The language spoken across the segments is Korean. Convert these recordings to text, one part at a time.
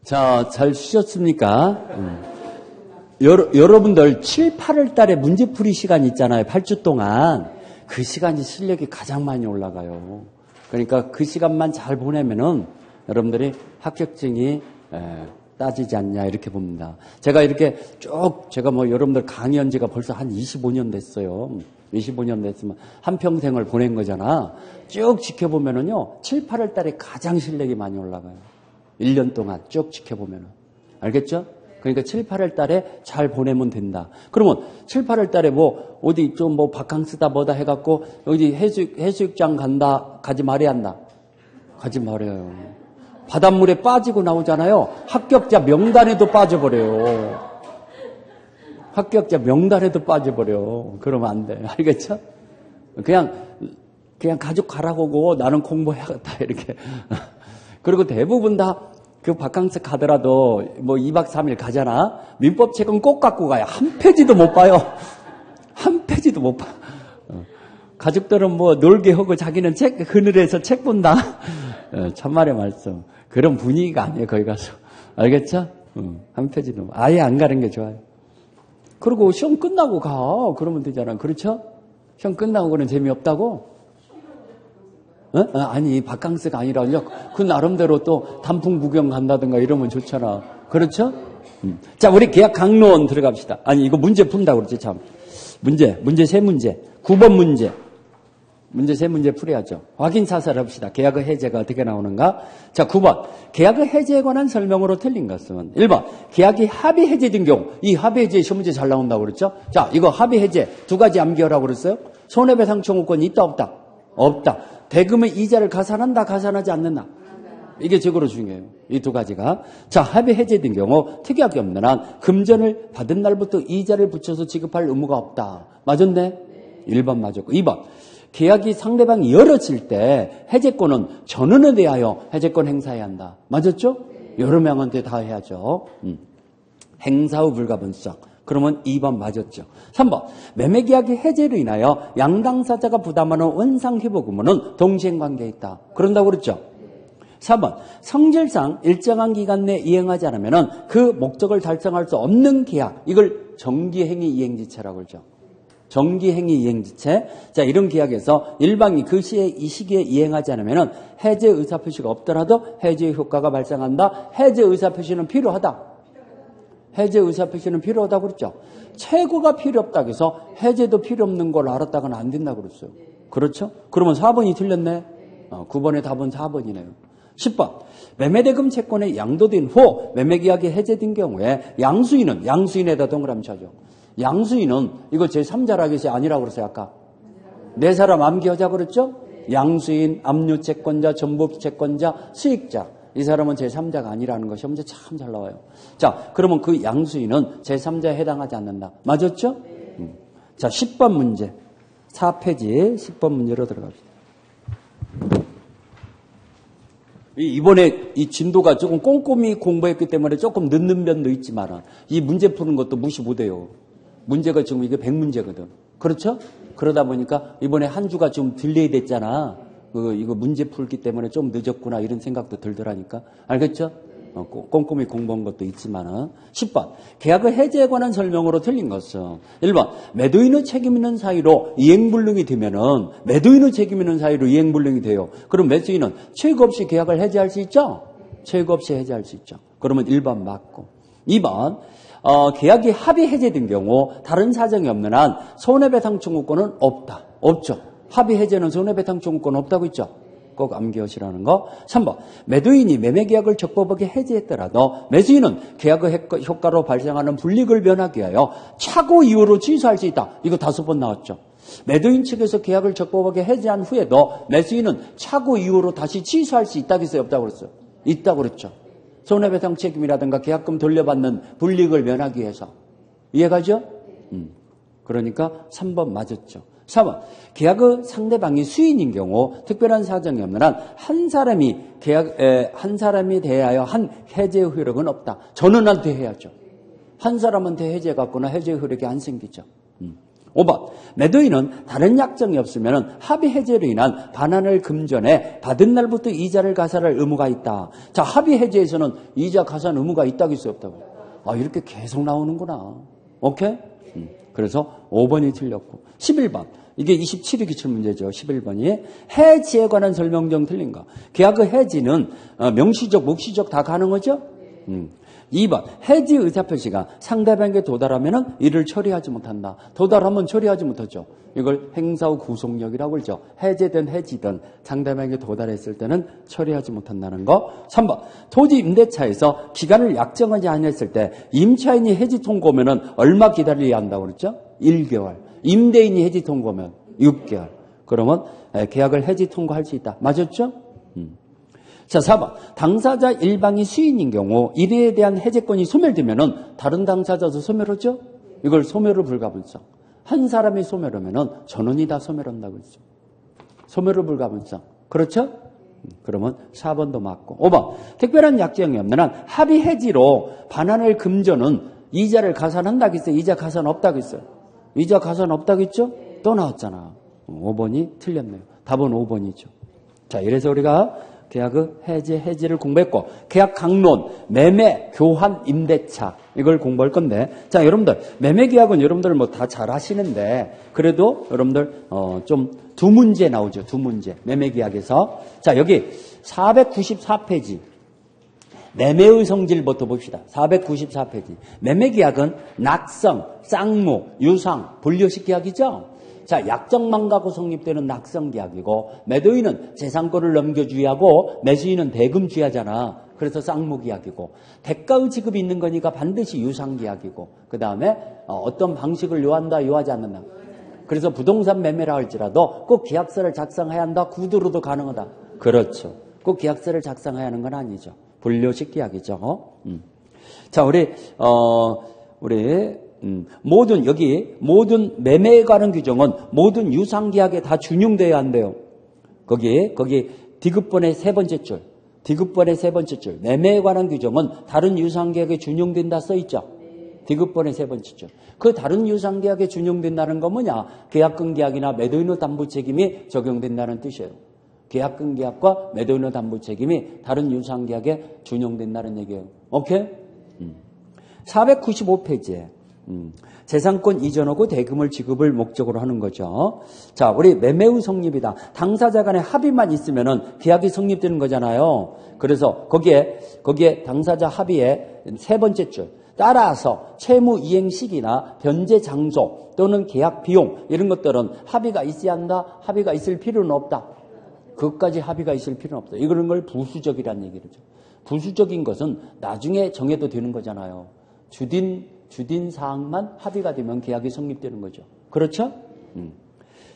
자, 잘 쉬셨습니까? 여러분들 7, 8월 달에 문제풀이 시간 있잖아요. 8주 동안. 그 시간이 실력이 가장 많이 올라가요. 그러니까 그 시간만 잘 보내면은 여러분들이 합격증이 따지지 않냐 이렇게 봅니다. 제가 이렇게 쭉 제가 뭐 여러분들 강의한 지가 벌써 한 25년 됐어요. 25년 됐으면 한평생을 보낸 거잖아. 쭉 지켜보면은요. 7, 8월 달에 가장 실력이 많이 올라가요. 1년 동안 쭉 지켜보면은. 알겠죠? 그러니까 7, 8월 달에 잘 보내면 된다. 그러면 7, 8월 달에 뭐 어디 좀 뭐 바캉스다 뭐다 해갖고 어디 해수욕장 간다 가지 말아야 한다. 가지 말아요. 바닷물에 빠지고 나오잖아요. 합격자 명단에도 빠져버려요. 합격자 명단에도 빠져버려. 그러면 안 돼. 알겠죠? 그냥 가족 가라고 나는 공부해야겠다 이렇게. 그리고 대부분 다 그 바캉스 가더라도 뭐 2박 3일 가잖아. 민법책은 꼭 갖고 가요. 한 페이지도 못 봐요. 한 페이지도 못 봐. 가족들은 뭐 놀게 하고 자기는 그늘에서 책 본다. 참말의 말씀. 그런 분위기가 아니에요. 거기 가서. 알겠죠? 한 페이지도 아예 안 가는 게 좋아요. 그리고 시험 끝나고 가. 그러면 되잖아. 그렇죠? 시험 끝나고는 재미없다고? 아니 바캉스가 아니라 그 나름대로 또 단풍 구경 간다든가 이러면 좋잖아. 그렇죠? 자, 우리 계약 강론 들어갑시다. 아니 이거 문제 푼다고 그랬지 참. 문제 세 문제. 9번 문제 세 문제 풀어야죠. 확인 사살 합시다. 계약의 해제가 어떻게 나오는가? 자, 9번. 계약의 해제에 관한 설명으로 틀린 것은 1번. 계약이 합의 해제된 경우. 이 합의 해제 시험 문제 잘 나온다고 그랬죠? 자, 이거 합의 해제 두 가지 암기하라고 그랬어요. 손해배상 청구권이 있다 없다? 없다. 대금의 이자를 가산한다 가산하지 않는다? 이게 적으로 중요해요. 이 두 가지가. 자, 합의 해제된 경우 특이하게 없는 한 금전을 받은 날부터 이자를 붙여서 지급할 의무가 없다. 맞았네? 1번 맞았고. 2번. 계약이 상대방이 열어질 때 해제권은 전원에 대하여 해제권 행사해야 한다. 맞았죠? 여러 명한테 다 해야죠. 행사 후 불가분성. 그러면 2번 맞았죠. 3번. 매매계약의 해제로 인하여 양당사자가 부담하는 원상회복 의무는 동시행관계에 있다. 그런다고 그랬죠. 4번. 성질상 일정한 기간 내에 이행하지 않으면 그 목적을 달성할 수 없는 계약. 이걸 정기행위 이행지체라고 그러죠. 정기행위 이행지체. 자, 이런 계약에서 일방이 그 시에 이 시기에 이행하지 않으면 해제 의사표시가 없더라도 해제 효과가 발생한다. 해제 의사표시는 필요하다. 해제 의사표시는 필요하다고 그랬죠. 최고가 필요 없다고 해서 해제도 필요 없는 걸 알았다가는 안 된다고 그랬어요. 그렇죠? 그러면 4번이 틀렸네. 9번의 답은 4번이네요. 10번. 매매대금 채권에 양도된 후 매매계약이 해제된 경우에 양수인에다 동그라미 쳐줘. 양수인은 이거 제3자라겠어요? 아니라고 그랬어요 아까. 네 사람 암기하자 그랬죠? 양수인, 압류채권자, 전부채권자, 수익자. 이 사람은 제3자가 아니라는 것이 문제 참 잘 나와요. 자, 그러면 그 양수인은 제3자에 해당하지 않는다. 맞았죠? 자, 10번 문제. 4페이지 10번 문제로 들어갑시다. 이번에 이 진도가 조금 꼼꼼히 공부했기 때문에 조금 늦는 면도 있지만 이 문제 푸는 것도 무시 못해요. 문제가 지금 이게 100문제거든. 그렇죠? 그러다 보니까 이번에 한 주가 좀 딜레이 됐잖아. 이거 문제 풀기 때문에 좀 늦었구나 이런 생각도 들더라니까. 알겠죠? 꼼꼼히 공부한 것도 있지만은. 10번. 계약의 해제에 관한 설명으로 틀린 것은 1번. 매도인의 책임 있는 사유로 이행불능이 되면은 매도인의 책임 있는 사유로 이행불능이 돼요. 그럼 매수인은 최고 없이 계약을 해제할 수 있죠? 최고 없이 해제할 수 있죠. 그러면 1번 맞고. 2번. 계약이 합의 해제된 경우 다른 사정이 없는 한 손해배상 청구권은 없다. 없죠. 합의 해제는 손해배상 청구권 없다고 있죠. 꼭 암기하시라는 거. 3번. 매도인이 매매계약을 적법하게 해제했더라도 매수인은 계약의 효과로 발생하는 불이익을 면하기 위하여 착오 이유로 취소할 수 있다. 이거 5번 나왔죠. 매도인 측에서 계약을 적법하게 해제한 후에도 매수인은 착오 이유로 다시 취소할 수 있다고 했어요? 없다고 그랬어요? 있다고 그랬죠. 손해배상 책임이라든가 계약금 돌려받는 불이익을 면하기 위해서. 이해가죠? 그러니까 3번 맞았죠. 4번. 계약의 상대방이 수인인 경우 특별한 사정이 없는 한 한 사람이 대하여 한 해제 효력은 없다. 전원한테 해야죠. 한 사람한테 해제 갖고는 해제 효력이 안 생기죠. 5번. 매도인은 다른 약정이 없으면 합의 해제로 인한 반환을 금전에 받은 날부터 이자를 가산할 의무가 있다. 자, 합의 해제에서는 이자 가산 의무가 있다고 없다고? 아, 이렇게 계속 나오는구나. 오케이? 그래서 5번이 틀렸고. 11번. 이게 27위 기출문제죠. 11번이. 해지에 관한 설명정 틀린가? 계약의 해지는 명시적, 묵시적 다 가능하죠? 2번. 해지 의사표시가 상대방에게 도달하면 이를 처리하지 못한다. 도달하면 처리하지 못하죠. 이걸 행사 후 구속력이라고 그러죠. 해제든 해지든 상대방에게 도달했을 때는 처리하지 못한다는 거. 3번. 토지 임대차에서 기간을 약정하지 않았을 때 임차인이 해지 통고하면 얼마 기다려야 한다고 그랬죠? 1개월. 임대인이 해지 통고하면 6개월. 그러면 계약을 해지 통고할 수 있다. 맞았죠? 자, 4번. 당사자 일방이 수인인 경우 이에 대한 해제권이 소멸되면은 다른 당사자도 소멸하죠? 이걸 소멸을 불가분성. 한 사람이 소멸하면은 전원이 다 소멸한다고 했죠. 소멸을 불가분성. 그렇죠? 그러면 4번도 맞고. 5번. 특별한 약정이 없는 한 합의 해지로 반환을 금전은 이자를 가산한다고 했어요. 이자 가산 없다고 했어요. 이자 가산 없다고 했죠? 또 나왔잖아. 5번이 틀렸네요. 답은 5번이죠. 자, 이래서 우리가 계약의 해지를 공부했고, 계약 강론, 매매, 교환, 임대차 이걸 공부할 건데, 자, 여러분들 매매 계약은 여러분들 뭐 다 잘 아시는데 그래도 여러분들 좀 두 문제 나오죠. 두 문제 매매 계약에서. 자, 여기 494페이지 매매의 성질부터 봅시다. 494페이지 매매 계약은 낙성, 쌍무, 유상, 분료식 계약이죠. 자, 약정만 갖고 성립되는 낙성 계약이고, 매도인은 재산권을 넘겨주의하고 매수인은 대금 주의하잖아. 그래서 쌍무 계약이고, 대가의 지급이 있는 거니까 반드시 유상 계약이고, 그 다음에 어떤 방식을 요한다, 요하지 않는다. 그래서 부동산 매매라 할지라도 꼭 계약서를 작성해야 한다. 구두로도 가능하다. 그렇죠. 꼭 계약서를 작성해야 하는 건 아니죠. 분료식 계약이죠. 자, 우리 모든 매매에 관한 규정은 모든 유상계약에 다 준용돼야 한대요. 거기 디귿번의 세 번째 줄. 매매에 관한 규정은 다른 유상계약에 준용된다 써있죠. 디귿번의 세 번째 줄. 그 다른 유상계약에 준용된다는 건 뭐냐? 계약금 계약이나 매도인의 담보 책임이 적용된다는 뜻이에요. 계약금 계약과 매도인의 담보 책임이 다른 유상계약에 준용된다는 얘기예요. 오케이? 495페이지에 재산권 이전하고 대금을 지급을 목적으로 하는 거죠. 자, 우리 매매의 성립이다. 당사자 간의 합의만 있으면은 계약이 성립되는 거잖아요. 그래서 거기에 당사자 합의의 세 번째 줄. 따라서 채무 이행 시기나 변제 장소 또는 계약 비용 이런 것들은 합의가 있어야 한다. 합의가 있을 필요는 없다. 그것까지 합의가 있을 필요는 없다. 이런 걸 부수적이라는 얘기죠. 부수적인 것은 나중에 정해도 되는 거잖아요. 주된 사항만 합의가 되면 계약이 성립되는 거죠. 그렇죠?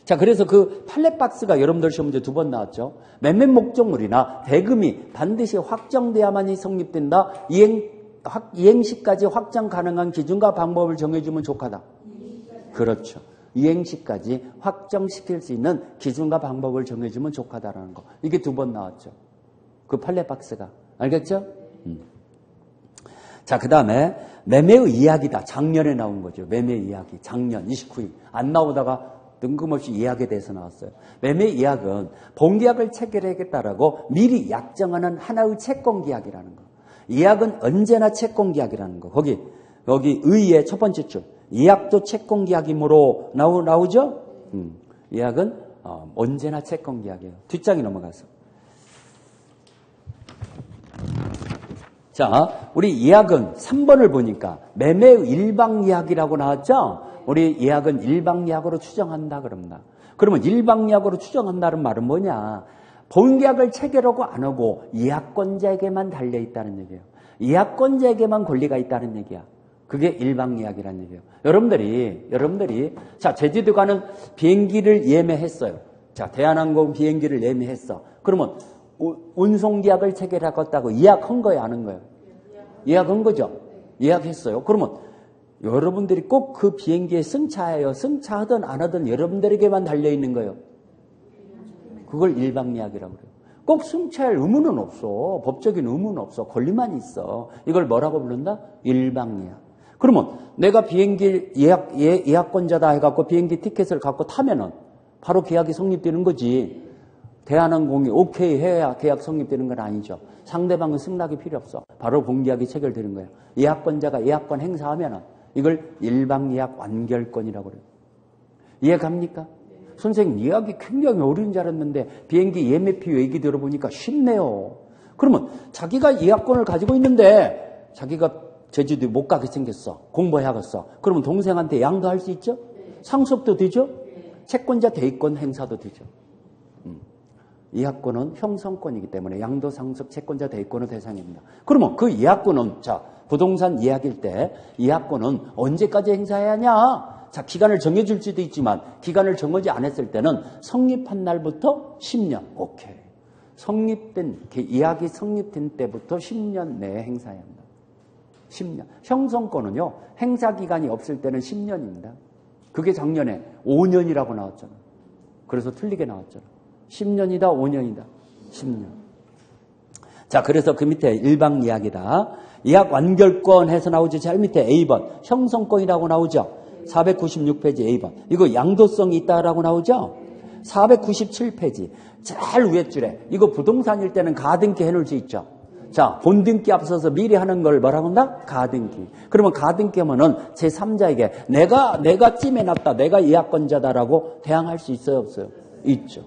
자, 그래서 그 판례박스가 여러분들 시험 문제 2번 나왔죠. 매매 목적물이나 대금이 반드시 확정돼야만이 성립된다. 이행시까지 확정 가능한 기준과 방법을 정해주면 족하다. 그렇죠. 이행시까지 확정시킬 수 있는 기준과 방법을 정해주면 족하다라는 거. 이게 2번 나왔죠. 그 판례박스가. 알겠죠? 자, 그 다음에 매매의 이야기다. 작년에 나온 거죠. 매매 이야기. 작년 29일. 안 나오다가 뜬금없이 이야기에 대해서 나왔어요. 매매 이야기는 본계약을 체결하겠다라고 미리 약정하는 하나의 채권계약이라는 거. 이약은 언제나 채권계약이라는 거. 거기 의의 첫 번째 줄. 이약도 채권계약이므로 나오죠? 이약은 언제나 채권계약이에요. 뒷장이 넘어가서. 자, 우리 이약은 3번을 보니까 매매의 일방이약이라고 나왔죠? 우리 이약은 일방이약으로 추정한다 그럽니다. 그러면 일방이약으로 추정한다는 말은 뭐냐? 본계약을 체결하고 안 하고 이약권자에게만 달려있다는 얘기예요. 이약권자에게만 권리가 있다는 얘기야. 그게 일방이약이라는 얘기예요. 여러분들이 자, 제주도 가는 비행기를 예매했어요. 자, 대한항공 비행기를 예매했어. 그러면 운송계약을 체결하겠다고 예약한 거예요, 안 한 거예요? 예약한 거죠. 예약했어요. 그러면 여러분들이 꼭 그 비행기에 승차해요. 승차하든 안 하든 여러분들에게만 달려있는 거예요. 그걸 일방예약이라고 그래요. 꼭 승차할 의무는 없어. 법적인 의무는 없어. 권리만 있어. 이걸 뭐라고 부른다? 일방예약. 그러면 내가 비행기 예약권자다 해갖고 비행기 티켓을 갖고 타면은 바로 계약이 성립되는 거지. 대한항공이 오케이 해야 계약 성립되는 건 아니죠. 상대방은 승낙이 필요 없어. 바로 본계약이 체결되는 거예요. 예약권자가 예약권 행사하면은 이걸 일방예약 완결권이라고 그래요. 이해 갑니까? 선생님, 예약이 굉장히 어려운 줄 알았는데 비행기 예매표 얘기 들어보니까 쉽네요. 그러면 자기가 예약권을 가지고 있는데 자기가 제주도에 못 가게 생겼어. 공부해야겠어. 그러면 동생한테 양도할 수 있죠? 상속도 되죠? 채권자 대위권 행사도 되죠. 예약권은 형성권이기 때문에 양도, 상속, 채권자 대위권의 대상입니다. 그러면 그 예약권은 자 부동산 예약일 때 예약권은 언제까지 행사해야 하냐? 자, 기간을 정해줄 수도 있지만 기간을 정하지 않았을 때는 성립한 날부터 10년. 오케이. 예약이 성립된 때부터 10년 내에 행사해야 합니다. 10년. 형성권은요, 행사 기간이 없을 때는 10년입니다. 그게 작년에 5년이라고 나왔잖아. 그래서 틀리게 나왔잖아. 10년이다, 5년이다. 10년. 자, 그래서 그 밑에 일방 예약이다. 예약 완결권 해서 나오죠. 제일 밑에 A번. 형성권이라고 나오죠. 496페이지 A번. 이거 양도성이 있다라고 나오죠? 497페이지. 제일 위에 줄에. 이거 부동산일 때는 가등기 해놓을 수 있죠. 자, 본등기 앞서서 미리 하는 걸 뭐라고 한다? 가등기. 그러면 가등기 하면은 제3자에게 내가 찜해놨다. 내가 예약권자다라고 대항할 수 있어요? 없어요? 있죠.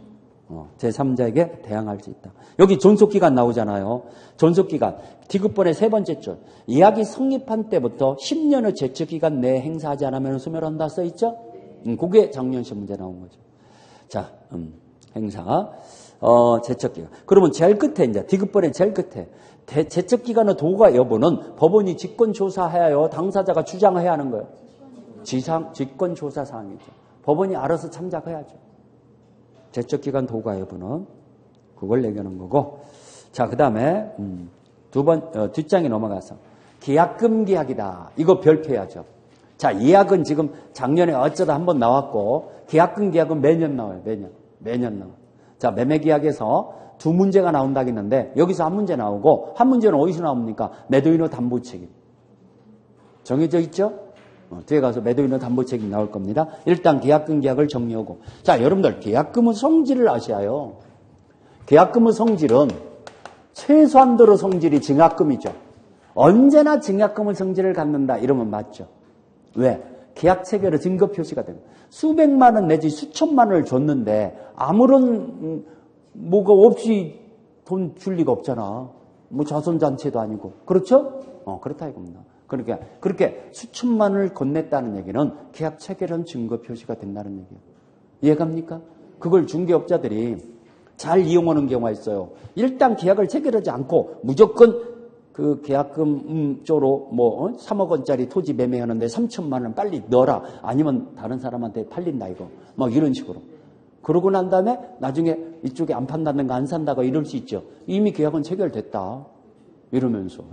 제3자에게 대항할 수 있다. 여기 존속기간 나오잖아요. 존속기간. 디귿번의 세 번째 줄. 예약이 성립한 때부터 10년의 제척기간 내에 행사하지 않으면 소멸한다 써있죠? 그게 작년 시험 문제 나온 거죠. 자, 행사. 제척기간. 그러면 제일 끝에, 이제, 디귿번의 제일 끝에. 제척기간의 도가 여부는 법원이 직권조사해야요. 당사자가 주장해야 하는 거예요. 직권조사 사항이죠. 법원이 알아서 참작해야죠. 제척기간 도가 여부는 그걸 내겨놓은 거고. 자, 그 다음에, 뒷장에 넘어가서. 계약금 계약이다. 이거 별표해야죠. 자, 예약은 지금 작년에 어쩌다 한번 나왔고, 계약금 계약은 매년 나와요. 매년 나와요. 자, 매매 계약에서 두 문제가 나온다고 했는데, 여기서 한 문제 나오고, 한 문제는 어디서 나옵니까? 매도인의 담보 책임. 정해져 있죠? 뒤에 가서 매도인의 담보 책임 나올 겁니다. 일단 계약금 계약을 정리하고. 자, 여러분들 계약금의 성질을 아셔야요. 계약금의 성질은 최소한도로 성질이 증약금이죠. 언제나 증약금의 성질을 갖는다 이러면 맞죠. 왜? 계약 체결의 증거 표시가 됩니다. 수백만 원 내지 수천만 원을 줬는데 아무런 뭐가 없이 돈 줄 리가 없잖아. 뭐 자선단체도 아니고. 그렇죠? 그렇다 이겁니다. 그러니까 그렇게 수천만 원을 건넸다는 얘기는 계약 체결은 증거 표시가 된다는 얘기예요. 이해갑니까? 그걸 중개업자들이 잘 이용하는 경우가 있어요. 일단 계약을 체결하지 않고 무조건 그 계약금 쪽으로 3억 원짜리 토지 매매하는데 3천만 원 빨리 넣어라. 아니면 다른 사람한테 팔린다 이거. 막 이런 식으로. 그러고 난 다음에 나중에 이쪽에 안 판다든가 안 산다가 이럴 수 있죠. 이미 계약은 체결됐다. 이러면서.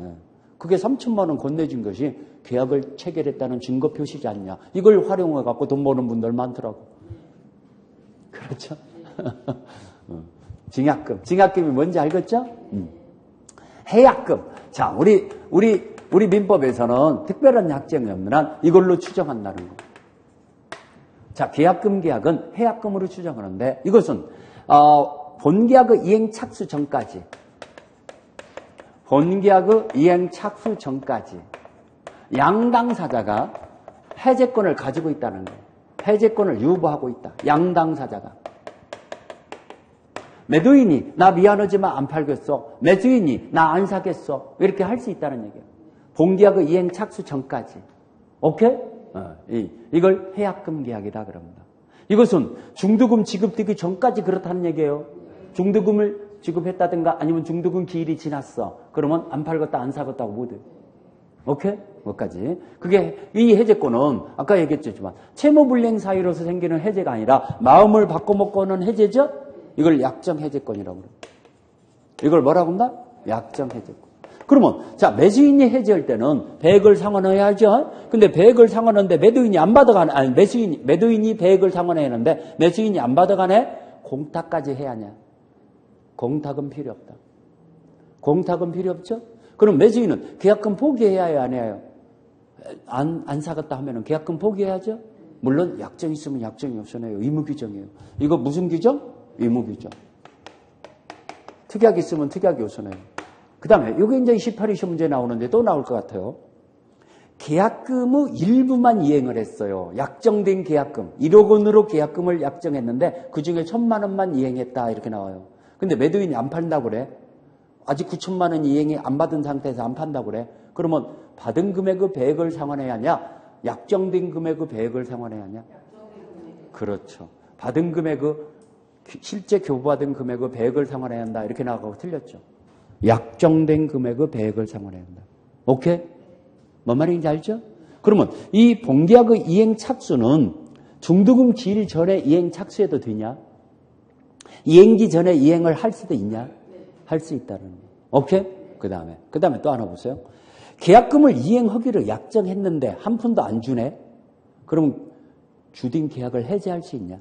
그게 3천만 원 건네준 것이 계약을 체결했다는 증거 표시지 않냐. 이걸 활용해 갖고 돈 버는 분들 많더라고. 그렇죠? 증약금. 증약금이 뭔지 알겠죠? 해약금. 자, 우리 민법에서는 특별한 약정이 없는 한 이걸로 추정한다는 거. 자, 계약금 계약은 해약금으로 추정하는데 이것은 본계약의 이행 착수 전까지 양당사자가 해제권을 가지고 있다는 거예요. 해제권을 유보하고 있다. 양당사자가. 매도인이 나 미안하지만 안 팔겠어. 매수인이 나 안 사겠어. 이렇게 할 수 있다는 얘기예요. 본계약의 이행 착수 전까지. 오케이? 이걸 해약금 계약이다 그럽니다. 이것은 중도금 지급되기 전까지 그렇다는 얘기예요. 중도금을 지급했다든가 아니면 중도금 기일이 지났어. 그러면 안 팔겠다 안 사겠다고 못 해요. 오케이? 뭐까지? 그게 이 해제권은 아까 얘기했지만 채무불이행 사유로서 생기는 해제가 아니라 마음을 바꿔먹고는 해제죠? 이걸 약정해제권이라고 그래요. 이걸 뭐라고 한다? 약정해제권. 그러면 자 매수인이 해제할 때는 배액을 상환해야죠. 근데 배액을 상환하는데 매도인이 안 받아가네. 아니 매도인이 배액을 상환해야하는데 매수인이 안 받아가네. 공탁까지 해야 하냐? 공탁은 필요 없다. 공탁은 필요 없죠? 그럼 매수인은 계약금 포기해야 해요? 안 해요? 안 사겠다 하면은 계약금 포기해야죠? 물론 약정 있으면 약정이 없어요. 의무 규정이에요. 이거 무슨 규정? 의무 규정. 특약 있으면 특약이 우선해요. 그 다음에 이게 이제 28위 시험 문제 나오는데 또 나올 것 같아요. 계약금의 일부만 이행을 했어요. 약정된 계약금. 1억 원으로 계약금을 약정했는데 그중에 1,000만 원만 이행했다 이렇게 나와요. 근데 매도인이 안 판다고 그래. 아직 9천만 원 이행이 안 받은 상태에서 안 판다고 그래. 그러면 받은 금액의 배액을 상환해야 하냐? 약정된 금액의 배액을 상환해야 하냐? 그렇죠. 받은 금액의 실제 교부받은 금액의 배액을 상환해야 한다. 이렇게 나가고 틀렸죠. 약정된 금액의 배액을 상환해야 한다. 오케이? 뭔 말인지 알죠? 그러면 이 본계약의 이행 착수는 중도금 기일 전에 이행 착수해도 되냐? 이행기 전에 이행을 할 수도 있냐? 할 수 있다는 거예요. 오케이? 그 다음에 또 하나 보세요. 계약금을 이행하기로 약정했는데 한 푼도 안 주네? 그럼 주된 계약을 해지할 수 있냐?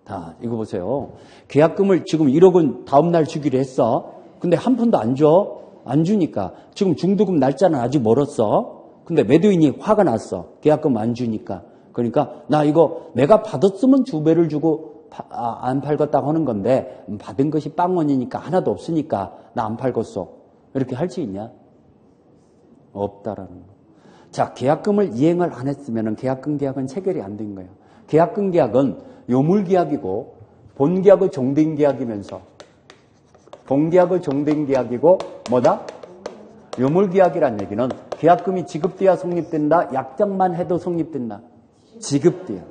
다 이거 보세요. 계약금을 지금 1억 원 다음 날 주기로 했어. 근데 한 푼도 안 줘. 안 주니까 지금 중도금 날짜는 아직 멀었어. 근데 매도인이 화가 났어. 계약금 안 주니까. 그러니까 나 이거 내가 받았으면 2배를 주고 안 팔겠다고 하는 건데 받은 것이 빵원이니까 하나도 없으니까 나 안 팔겠어. 이렇게 할 수 있냐? 없다라는 거. 자, 계약금을 이행을 안 했으면 계약금 계약은 체결이 안 된 거예요. 계약금 계약은 요물 계약이고 본계약의 종된 계약이면서 본계약의 종된 계약이고 뭐다? 요물계약이란 얘기는 계약금이 지급돼야 성립된다. 약정만 해도 성립된다. 지급돼야.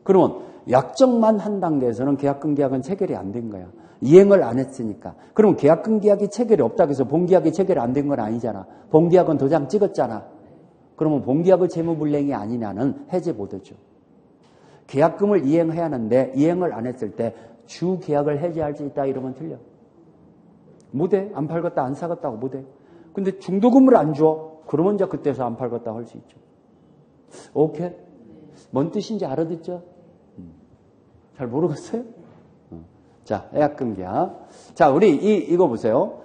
그러면 약정만 한 단계에서는 계약금 계약은 체결이 안 된 거야. 이행을 안 했으니까. 그러면 계약금 계약이 체결이 없다고 해서 본계약이 체결이 안 된 건 아니잖아. 본계약은 도장 찍었잖아. 그러면 본계약의 채무불이행이 아니냐는 해제 못 하죠. 계약금을 이행해야 하는데 이행을 안 했을 때 주 계약을 해제할 수 있다 이러면 틀려. 못해. 안 팔겠다, 안 사겠다고 못해. 근데 중도금을 안 줘. 그러면 이제 그때서 안 팔겠다고 할 수 있죠. 오케이? 뭔 뜻인지 알아듣죠? 잘 모르겠어요? 자, 예약금 계약. 자, 우리 이거 보세요.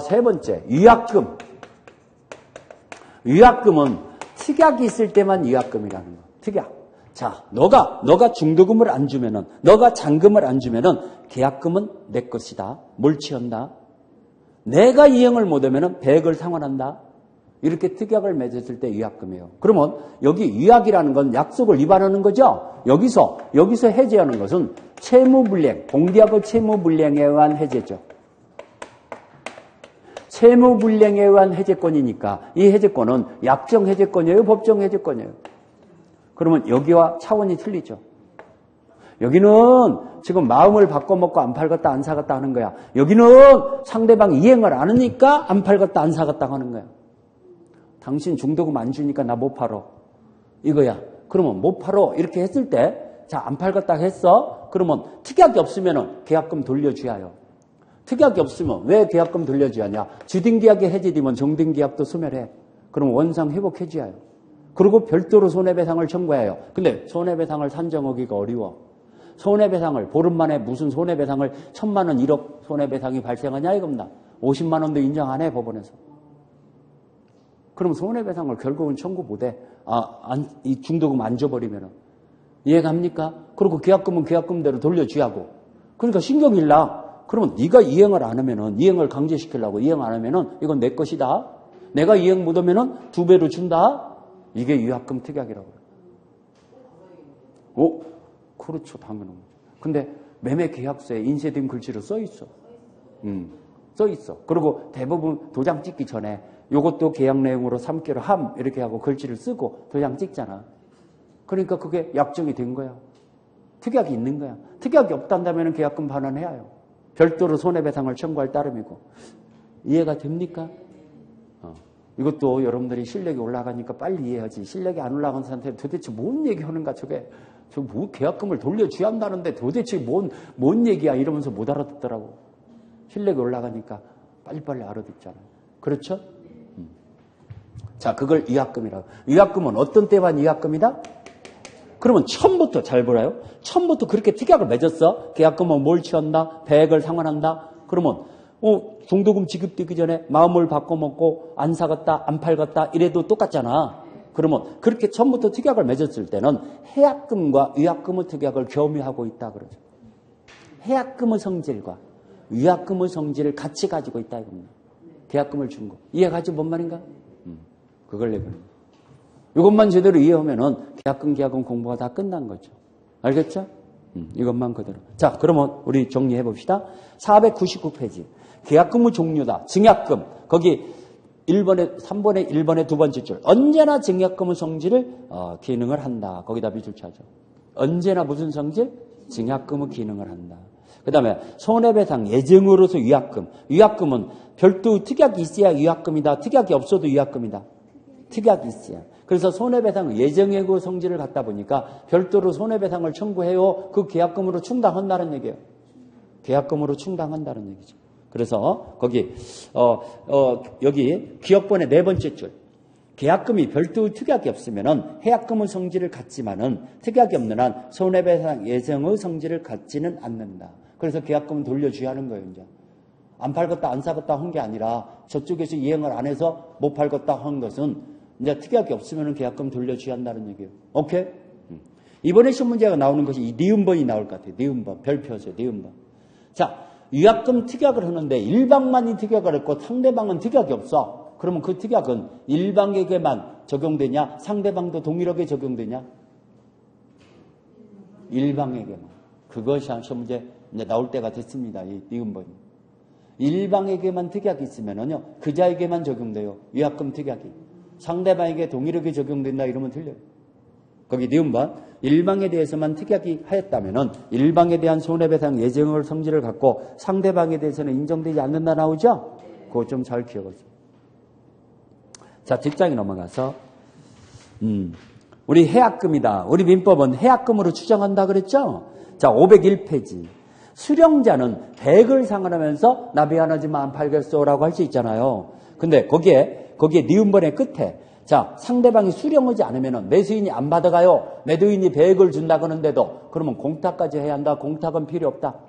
세 번째, 위약금. 위약금은 특약이 있을 때만 위약금이라는 거. 특약. 자, 너가 중도금을 안 주면은, 너가 잔금을 안 주면은 계약금은 내 것이다. 뭘 취한다? 내가 이행을 못하면 배액을 상환한다. 이렇게 특약을 맺었을 때 위약금이에요. 그러면 여기 위약이라는 건 약속을 위반하는 거죠. 여기서 해제하는 것은 채무불이행, 본계약의 채무불이행에 의한 해제죠. 채무불이행에 의한 해제권이니까 이 해제권은 약정 해제권이에요, 법정 해제권이에요. 그러면 여기와 차원이 틀리죠. 여기는 지금 마음을 바꿔먹고 안 팔겠다 안 사겠다 하는 거야. 여기는 상대방 이행을 안 하니까 안 팔겠다 안 사겠다 하는 거야. 당신 중도금 안 주니까 나 못 팔어. 이거야. 그러면 못 팔어 이렇게 했을 때 자, 안 팔겠다 했어. 그러면 특약이 없으면 계약금 돌려줘야 해요. 특약이 없으면 왜 계약금 돌려줘야 하냐. 주된 계약이 해제되면 정된 계약도 소멸해. 그럼 원상 회복해줘야 해요. 그리고 별도로 손해배상을 청구해요. 근데 손해배상을 산정하기가 어려워. 손해배상을 보름 만에 무슨 손해배상을 1,000만 원 1억 손해배상이 발생하냐 이겁니다. 50만 원도 인정 안 해 법원에서. 그럼 손해배상을 결국은 청구 못해. 이 중도금 안 줘버리면은 이해갑니까? 그리고 계약금은 계약금대로 돌려줘야 하고. 그러니까 신경이 일나. 그러면 네가 이행을 안 하면은 이행을 강제시키려고 이행 안 하면은 이건 내 것이다. 내가 이행 못하면은 2배로 준다. 이게 위약금 특약이라고 그래요. 그렇죠. 당연한 거죠. 근데 매매 계약서에 인쇄된 글씨로 써 있어. 써 있어. 그리고 대부분 도장 찍기 전에 이것도 계약 내용으로 삼기로 함 이렇게 하고 글씨를 쓰고 도장 찍잖아. 그러니까 그게 약정이 된 거야. 특약이 있는 거야. 특약이 없단다면 계약금 반환해야 해요. 별도로 손해배상을 청구할 따름이고. 이해가 됩니까? 이것도 여러분들이 실력이 올라가니까 빨리 이해하지. 실력이 안 올라간 상태에 도대체 뭔 얘기하는가 저게. 뭐 계약금을 돌려줘야 한다는데 도대체 뭔 얘기야 이러면서 못 알아듣더라고. 실력이 올라가니까 빨리빨리 알아듣잖아요. 그렇죠? 자, 그걸 위약금이라고. 위약금은 어떤 때만 위약금이다? 그러면 처음부터 잘 보라요. 처음부터 그렇게 특약을 맺었어. 계약금은 뭘 취한다? 배액을 상환한다. 그러면 중도금 지급되기 전에 마음을 바꿔먹고 안 사갔다, 안 팔갔다 이래도 똑같잖아. 그러면 그렇게 처음부터 특약을 맺었을 때는 해약금과 위약금의 특약을 겸유하고 있다 그러죠. 해약금의 성질과 위약금의 성질을 같이 가지고 있다 이겁니다. 계약금을 준 거. 이해가지 뭔 말인가? 그걸 얘기하는 거예요. 이것만 제대로 이해하면은 계약금 공부가 다 끝난 거죠. 알겠죠? 이것만 그대로. 자, 그러면 우리 정리해 봅시다. 499페이지. 계약금의 종류다. 증약금. 거기 3번에 1번의 두 번째 줄. 언제나 증약금의 성질을 기능을 한다. 거기다 밑줄 쳐줘. 언제나 무슨 성질? 증약금의 기능을 한다. 그 다음에 손해배상 예정으로서 위약금. 위약금은 별도 특약이 있어야 위약금이다. 특약이 없어도 위약금이다. 특약이 있어야. 그래서 손해배상 예정액의 성질을 갖다 보니까 별도로 손해배상을 청구해요. 그 계약금으로 충당한다는 얘기예요. 계약금으로 충당한다는 얘기죠. 그래서 거기 여기 기억본의 네 번째 줄. 계약금이 별도 특약이 없으면은 해약금의 성질을 갖지만은 특약이 없는 한 손해배상 예정의 성질을 갖지는 않는다. 그래서 계약금은 돌려줘야 하는 거예요. 이제 안 팔겠다 안 사겠다 한 게 아니라 저쪽에서 이행을 안 해서 못 팔겠다 한 것은 이제 특약이 없으면은 계약금 돌려줘야 한다는 얘기예요. 오케이? 이번에 시험 문제가 나오는 것이 이 니은번이 나올 것 같아요. 니은번 별표세요. 니은번. 자, 위약금 특약을 하는데 일방만이 특약을 했고 상대방은 특약이 없어. 그러면 그 특약은 일방에게만 적용되냐? 상대방도 동일하게 적용되냐? 일방에게만. 그것이 시험 문제 이제 나올 때가 됐습니다. 이 니은번이. 일방에게만 특약이 있으면은요, 그자에게만 적용돼요. 위약금 특약이. 상대방에게 동일하게 적용된다 이러면 틀려요. 거기 니은번. 일방에 대해서만 특약이 하였다면은 일방에 대한 손해배상 예정의 성질을 갖고 상대방에 대해서는 인정되지 않는다 나오죠? 그거 좀 잘 기억하세요. 자, 뒷장에 넘어가서 우리 해약금이다. 우리 민법은 해약금으로 추정한다 그랬죠? 자, 501페이지. 수령자는 100을 상환하면서 나 미안하지만 안 팔겠소라고 할 수 있잖아요. 근데 거기에 니은번의 끝에 자, 상대방이 수령하지 않으면 매수인이 안 받아가요. 매도인이 100을 준다고 하는데도 그러면 공탁까지 해야 한다. 공탁은 필요 없다.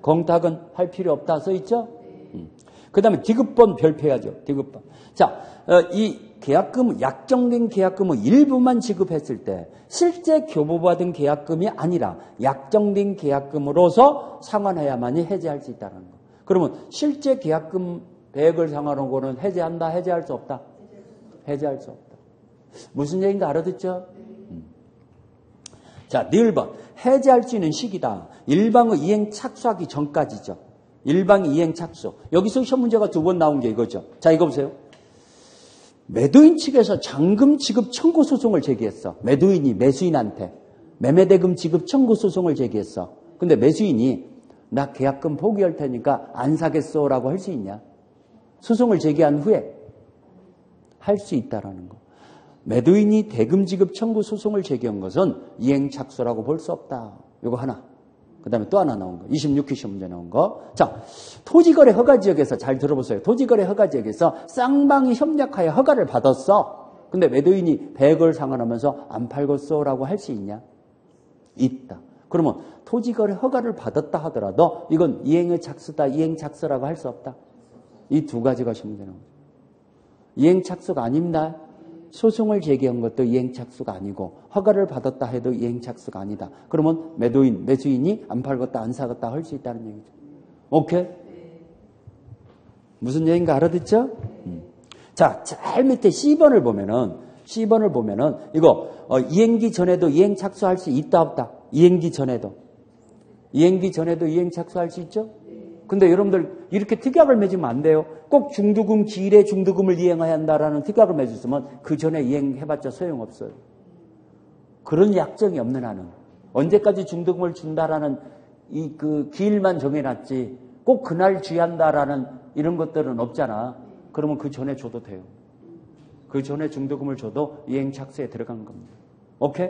공탁은 할 필요 없다 써있죠? 그 다음에 디귿번 별표해야죠. 디귿번. 자, 이 계약금, 약정된 계약금의 일부만 지급했을 때 실제 교부받은 계약금이 아니라 약정된 계약금으로서 상환해야만이 해제할 수 있다는 거. 그러면 실제 계약금 100을 상환한 거는 해제한다, 해제할 수 없다? 해제할 수 없다. 무슨 얘기인가 알아듣죠? 자, 니을번. 해제할 수 있는 시기다. 일방의 이행 착수하기 전까지죠. 일방의 이행 착수. 여기서 시험 문제가 두 번 나온 게 이거죠. 자, 이거 보세요. 매도인 측에서 잔금 지급 청구 소송을 제기했어. 매도인이 매수인한테 매매대금 지급 청구 소송을 제기했어. 근데 매수인이 나 계약금 포기할 테니까 안 사겠어라고 할 수 있냐? 소송을 제기한 후에 할 수 있다라는 거. 매도인이 대금 지급 청구 소송을 제기한 것은 이행 착수라고 볼 수 없다. 이거 하나. 그 다음에 또 하나 나온 거. 26회 시험 문제 나온 거. 자, 토지거래 허가지역에서 잘 들어보세요. 토지거래 허가지역에서 쌍방이 협력하여 허가를 받았어. 근데 매도인이 100을 상환하면서 안 팔겠어라고 할 수 있냐? 있다. 그러면 토지거래 허가를 받았다 하더라도 이건 이행의 착수다, 이행 착수라고 할 수 없다. 이 두 가지가 시험 문제 나온 거죠. 이행 착수가 아닙니다. 소송을 제기한 것도 이행 착수가 아니고 허가를 받았다 해도 이행 착수가 아니다. 그러면 매도인, 매수인이 안 팔겠다, 안 사겠다 할 수 있다는 얘기죠. 오케이? 무슨 얘기인가 알아듣죠? 자, 제일 밑에 C번을 보면은 이거 이행기 전에도 이행 착수할 수 있다 없다? 이행기 전에도 이행 착수할 수 있죠? 근데 여러분들 이렇게 특약을 맺으면 안 돼요. 꼭 중도금 기일에 중도금을 이행해야 한다라는 특약을 맺었으면 그 전에 이행해봤자 소용없어요. 그런 약정이 없는 한은 언제까지 중도금을 준다라는 그 기일만 정해놨지 꼭 그날 쥐한다라는 이런 것들은 없잖아. 그러면 그 전에 줘도 돼요. 그 전에 중도금을 줘도 이행 착수에 들어간 겁니다. 오케이?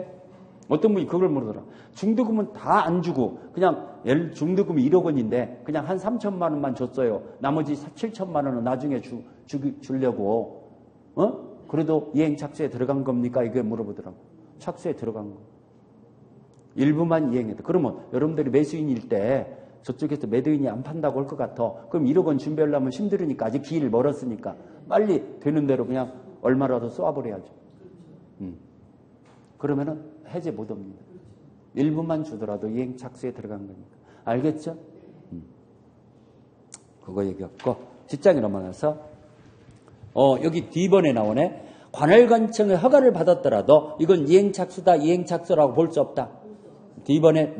어떤 분이 그걸 물어더라. 중도금은 다 안 주고 그냥 중도금이 1억 원인데 그냥 한 3천만 원만 줬어요. 나머지 7천만 원은 나중에 주려고. 그래도 이행 착수에 들어간 겁니까? 이게 물어보더라고. 착수에 들어간 거. 일부만 이행해도. 그러면 여러분들이 매수인일 때 저쪽에서 매도인이 안 판다고 할 것 같아. 그럼 1억 원 준비하려면 힘들으니까 아직 길 멀었으니까 빨리 되는 대로 그냥 얼마라도 쏘아버려야죠. 그러면은 해제 못 옵니다. 일부만 주더라도 이행 착수에 들어간 거니까. 알겠죠? 그거 얘기했고 뒷장에 넘어가서 여기 D번에 나오네. 관할관청의 허가를 받았더라도 이건 이행착수다, 이행착수라고 볼 수 없다. D번에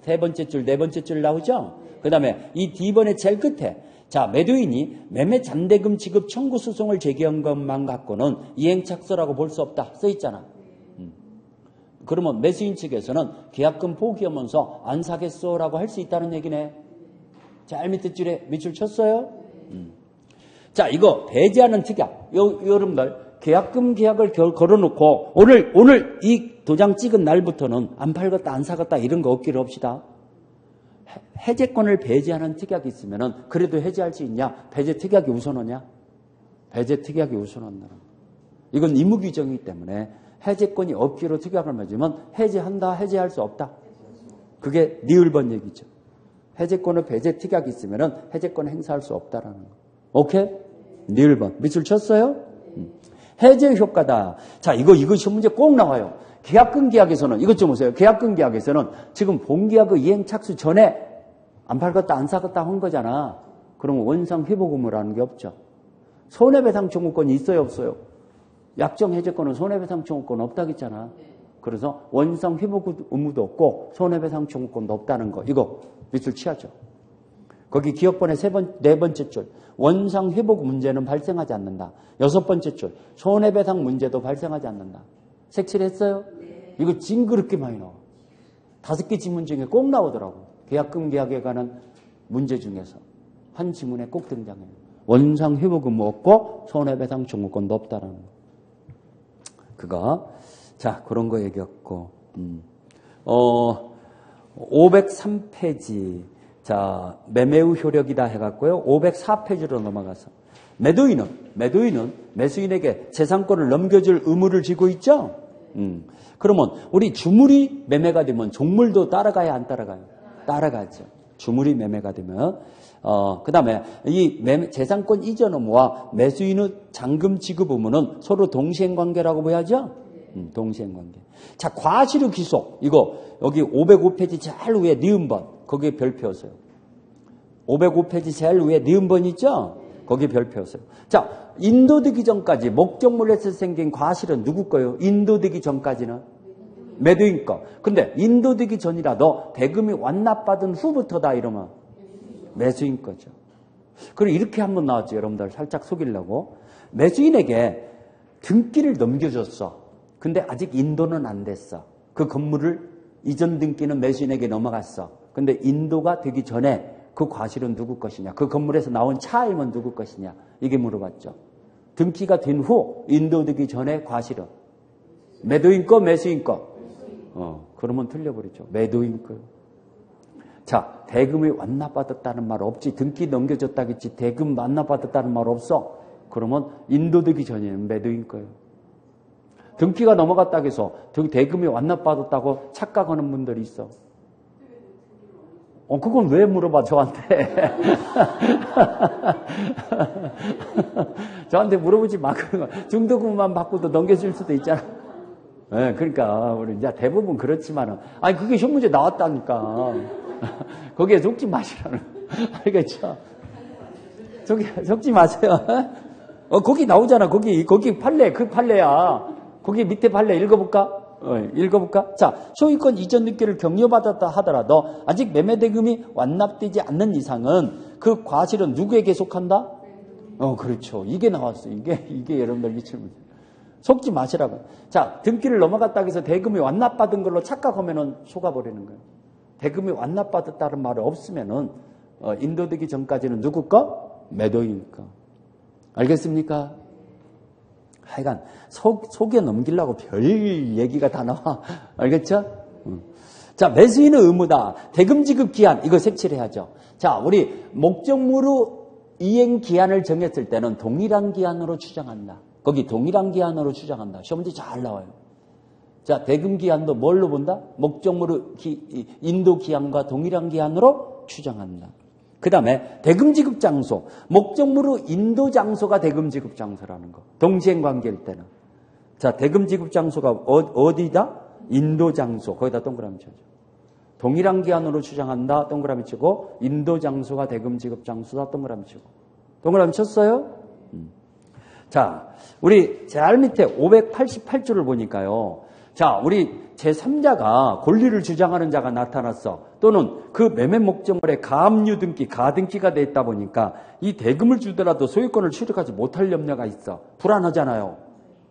세 번째 줄, 네 번째 줄 나오죠? 그 다음에 이 D번의 제일 끝에 자, 매도인이 매매 잔대금 지급 청구 소송을 제기한 것만 갖고는 이행착수라고 볼 수 없다. 써 있잖아. 그러면 매수인 측에서는 계약금 포기하면서 안 사겠어라고 할 수 있다는 얘기네. 제일 밑에 줄에 밑줄 쳤어요? 자, 이거 배제하는 특약. 여러분들 계약금 계약을 걸어놓고 오늘 이 도장 찍은 날부터는 안 팔겠다 안 사겠다 이런 거 없기를 합시다. 해제권을 배제하는 특약이 있으면은 그래도 해제할 수 있냐? 배제 특약이 우선하냐? 배제 특약이 우선한다는 거. 이건 임무 규정이기 때문에 해제권이 없기로 특약을 맺으면 해제한다, 해제할 수 없다. 그게 니을번 얘기죠. 해제권을 배제 특약이 있으면은 해제권을 행사할 수 없다라는 거. 오케이? 니을번. 밑줄 쳤어요? 해제 효과다. 자, 이거 시험 문제 꼭 나와요. 계약금 계약에서는 이것 좀 보세요. 계약금 계약에서는 지금 본계약의 이행 착수 전에 안 팔겠다 안 사겠다 한 거잖아. 그러면 원상 회복 의무라는 게 없죠. 손해배상 청구권이 있어요 없어요? 약정 해제권은 손해배상 청구권 없다겠잖아. 그래서 원상 회복 의무도 없고 손해배상 청구권도 없다는 거. 이거 밑줄 치하죠. 거기 기억번의 네 번째 줄 원상 회복 문제는 발생하지 않는다. 여섯 번째 줄 손해배상 문제도 발생하지 않는다. 색칠했어요? 이거 징그럽게 많이 나와. 5개 지문 중에 꼭 나오더라고. 계약금 계약에 관한 문제 중에서 한 지문에 꼭 등장해요. 원상 회복 의무 없고 손해배상 청구권도 없다라는 거. 그거 자 그런 거 얘기했고 503페이지 자 매매의 효력이다 해갖고요. 504페이지로 넘어가서 매도인은 매수인에게 재산권을 넘겨줄 의무를 지고 있죠. 그러면 우리 주물이 매매가 되면 종물도 따라가야 안 따라가요? 따라가죠. 주물이 매매가 되면 그 다음에 이 재산권 이전 의무와 매수인의 잔금 지급 의무는 서로 동시행관계라고 봐야죠. 동시행관계. 자 과실의 귀속 이거 여기 505페이지 제일 위에 니은번 거기에 별표였어요. 505페이지 제일 위에 니은번 있죠? 거기에 별표였어요. 자 인도되기 전까지 목적물에서 생긴 과실은 누구 거예요? 인도되기 전까지는 매도인 거. 근데 인도되기 전이라도 대금이 완납받은 후부터다 이러면 매수인 거죠. 그리고 이렇게 한번 나왔죠. 여러분들 살짝 속이려고. 매수인에게 등기를 넘겨줬어. 근데 아직 인도는 안 됐어. 그 건물을 이전 등기는 매수인에게 넘어갔어. 근데 인도가 되기 전에 그 과실은 누구 것이냐. 그 건물에서 나온 차임은 누구 것이냐. 이게 물어봤죠. 등기가 된 후 인도되기 전에 과실은 매도인 거 매수인 거. 그러면 틀려버리죠. 매도인 거요. 자, 대금이 완납받았다는 말 없지. 등기 넘겨줬다겠지. 대금 완납받았다는 말 없어. 그러면 인도되기 전에는 매도인 거예요. 등기가 넘어갔다고 해서 대금이 완납받았다고 착각하는 분들이 있어. 그건 왜 물어봐, 저한테. 저한테 물어보지 마. 중도금만 받고도 넘겨줄 수도 있잖아. 네, 그러니까, 우리 이제 대부분 그렇지만은, 아니, 그게 시험 문제 나왔다니까. 거기에 속지 마시라는. 알겠죠? 속지 마세요. 거기 나오잖아. 거기 판례, 그 판례야. 거기 밑에 판례 읽어볼까? 읽어볼까? 자, 소유권 이전 등기를 격려받았다 하더라도 아직 매매 대금이 완납되지 않는 이상은 그 과실은 누구에게 속한다? 그렇죠. 이게 나왔어. 이게 여러분들 미칠 문제. 속지 마시라고. 자, 등기를 넘어갔다고 해서 대금이 완납받은 걸로 착각하면은 속아버리는 거예요. 대금이 완납받았다는 말이 없으면은 인도되기 전까지는 누구 거? 매도인 거. 알겠습니까? 하여간 속에 넘기려고 별 얘기가 다 나와. 알겠죠? 자, 매수인의 의무다. 대금 지급 기한 이거 색칠해야죠. 자, 우리 목적물의 이행 기한을 정했을 때는 동일한 기한으로 추정한다. 거기 동일한 기한으로 추정한다. 시험 문제 잘 나와요. 자, 대금 기한도 뭘로 본다? 목적물의 인도 기한과 동일한 기한으로 추정한다. 그 다음에 대금지급 장소, 목적물로 인도 장소가 대금지급 장소라는 거. 동시행관계일 때는. 자, 대금지급 장소가 어디다? 인도 장소. 거기다 동그라미 쳐줘. 동일한 기한으로 추정한다. 동그라미 치고 인도 장소가 대금지급 장소다. 동그라미 치고. 동그라미 쳤어요? 자, 우리 제일 밑에 588조를 보니까요. 자, 우리 제3자가 권리를 주장하는 자가 나타났어. 또는 그 매매 목적물에 가압류 등기, 가등기가 돼 있다 보니까 이 대금을 주더라도 소유권을 취득하지 못할 염려가 있어. 불안하잖아요.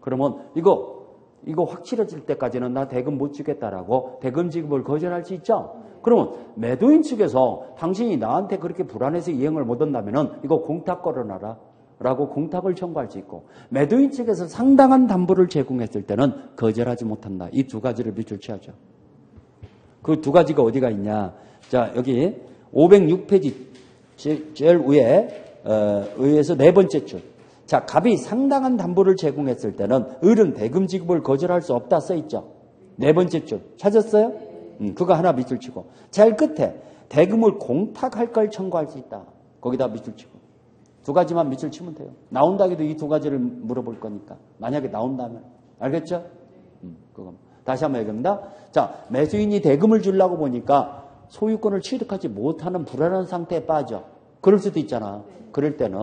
그러면 이거 확실해질 때까지는 나 대금 못 주겠다라고 대금 지급을 거절할 수 있죠. 그러면 매도인 측에서 당신이 나한테 그렇게 불안해서 이행을 못 한다면은 이거 공탁 걸어놔라 라고 공탁을 청구할 수 있고, 매도인 측에서 상당한 담보를 제공했을 때는 거절하지 못한다. 이 두 가지를 밑줄 쳐야죠. 그 두 가지가 어디가 있냐. 자, 여기 506페이지 제일 위에 의에서 네 번째 줄. 자, 갑이 상당한 담보를 제공했을 때는 을은 대금 지급을 거절할 수 없다 써있죠. 네 번째 줄 찾았어요? 그거 하나 밑줄 치고, 제일 끝에 대금을 공탁할 걸 청구할 수 있다. 거기다 밑줄 치고, 두 가지만 밑줄 치면 돼요. 나온다 해도 이 두 가지를 물어볼 거니까. 만약에 나온다면. 알겠죠? 그거. 다시 한번 얘기합니다. 자, 매수인이 대금을 주려고 보니까 소유권을 취득하지 못하는 불안한 상태에 빠져. 그럴 수도 있잖아. 그럴 때는